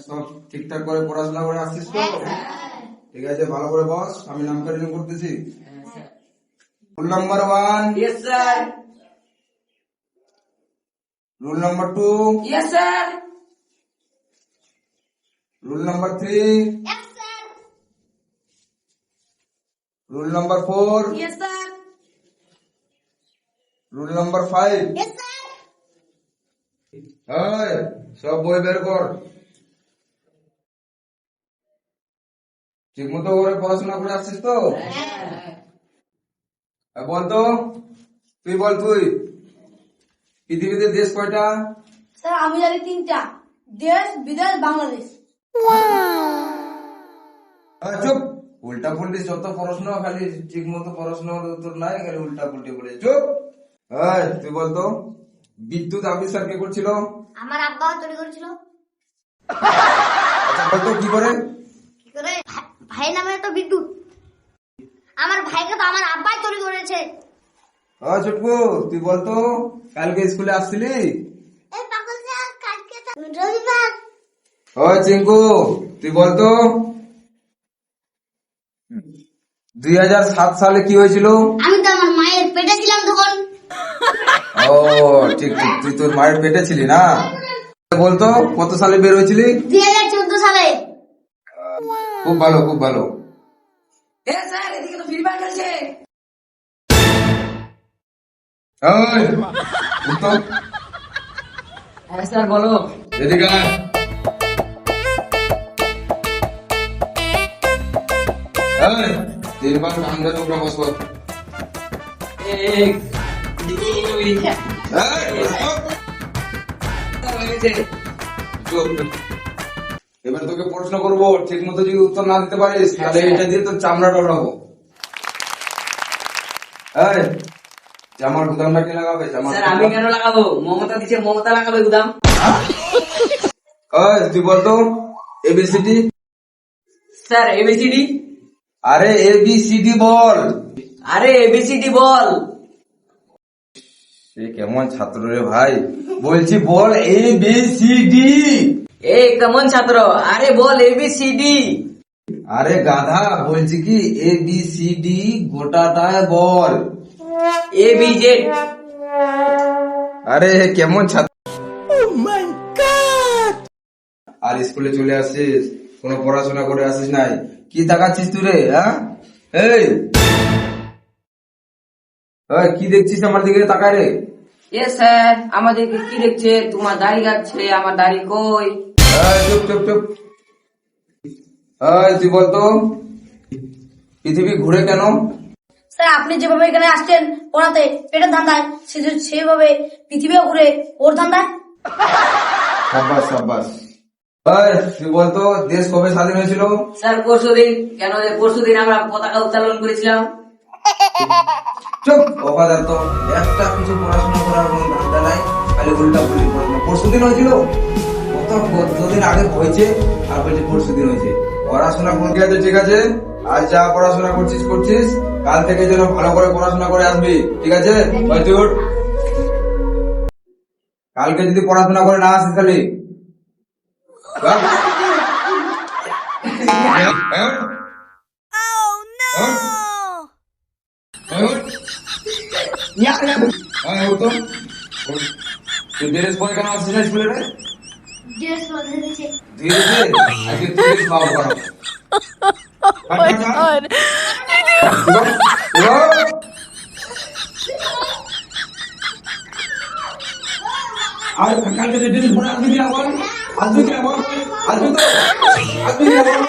সব ঠিকঠাক করে পড়াশোনা করে আসছিস তো? ঠিক আছে, ভালো করে বস, আমি নাম কারিং করতেছি। Rule number 1। Yes, sir. Rule number 2। Yes, sir. Rule number 3। Yes, sir. Rule number 4। Yes, sir. Rule number 5। Yes, sir. এই সব বই বের কর। ঠিক মতো করে পড়াশোনা করে আসছিস তো? বলতো, তুই বল, তুই পৃথিবীতে দেশ কয়টা? স্যার আমি জানি 3টা, দেশ, বিদেশ, বাংলাদেশ। চুপ, উল্টা পুল্টি যত প্রশ্ন, খালি ঠিক মতো প্রশ্নের উত্তর নাই, খালি উল্টা পুল্টি বলে। চুপ। তুই বলতো, বিদ্যুৎ আবিষ্কার কে করছিল? আমার আব্বা তৈরি করেছিল। আচ্ছা বলতো, কি করে? কি করে? ভাই নামে তো বিদ্যুৎ, আমার ভাইকে তো আমার আব্বাই তৈরি করেছে। চুটকু, তুই বলতো, কালকে স্কুলে আসছিলি? এই পাগল স্যার, কালকে তো রবিবার। চিঙ্কু, তুই বলতো, 2007 সালে কি হয়েছিল? আমি তো আমার মায়ের পেটে ছিলাম তখন। ঠিক ঠিক, তুই তোর মায়ের পেটে ছিলি না? বলতো, কত সালে বের হয়েছিলি? 2014 সালে। খুব ভালো, খুব ভালো। Yes, sir. এদিকে তো ফ্রি ফায়ার খেলছে। উঠতো, হ্যাঁ স্যার, বলো। এদিকে আয়। তিনবার কান ধরে উঠা বস কর। 1, 2, হয়েছে। চুপ। এবার তোকে প্রশ্ন করবো, ঠিক মতো যদি উত্তর না দিতে পারিস তাহলে এটা দিয়ে তোর চামড়া ডলাবো। জামার গুদামটা কে লাগাবে? স্যার আমি কেন লাগাবো? মমতা দিচ্ছে, মমতা লাগাবে গুদাম। তুই বলতো, এবিসিডি। Sir ABCD. আরে এবিসিডি বল। আরে এবিসিডি বল। সে কেমন ছাত্র রে ভাই, বলছি বল এবিসিডি। এই কেমন ছাত্র, আরে বল এবিসিডি। আরে গাধা, বলছি কি এবিসিডি গোটাটায় বল। এবিজেড। আরে কেমন ছাত্র! আর স্কুলে চলে আসিস, কোনো পড়াশোনা করে আসিস নাই, কি তাকাচ্ছিস তুই রে? এই কি দেখছিস আমার দিকে তাকায় রে? এ স্যার, আমাদেরকে কি দেখছে? তোমার দাড়ি কাটছে, আমার দাড়ি কই? চুপ চুপ চুপ। তুই বলতো, পৃথিবী ঘুরে কেন? স্যার আপনি যেভাবে এখানে আসছেন পড়াতে পেটের ধান্দায়, সেভাবে পৃথিবীও ঘুরে ওর ধান্দায়। সাব্বাস সাব্বাস। তুই বলতো, দেশ কবে স্বাধীন হয়েছিল? স্যার পরশুদিন। কেন? পরশুদিন আমরা পতাকা উত্তোলন করেছিলাম। চুপ, অবাধার তো, একটা কিছু পড়াশোনা করার কোনো ধান্দা নাই, খালি উল্টা পুল্টি পড়াশোনা। পরশুদিন হয়েছিল? কতদিন আগে হয়েছে আর বলছে পরশুদিন হয়েছে। পড়াশোনা কোন গেছে? ঠিক আছে, আজ যা পড়াশোনা করছিস করছিস, কাল থেকে যেন ভালো করে পড়াশোনা করে আসবি, ঠিক আছে? উঠ। কালকে যদি পড়াশোনা করে না আসিস তাহলে তুই ড্রেস পরে কেন আসছিস না স্কুলে রে? ড্রেস বদলে দিয়েছে। ধীরে ধীরে আজকে তুই খাওয়া করাবো। আর কালকে যে ড্রেস পরে আসবি কিনা বল? আসবি কিনা বল? আসবি তো? আসবি কিনা বল?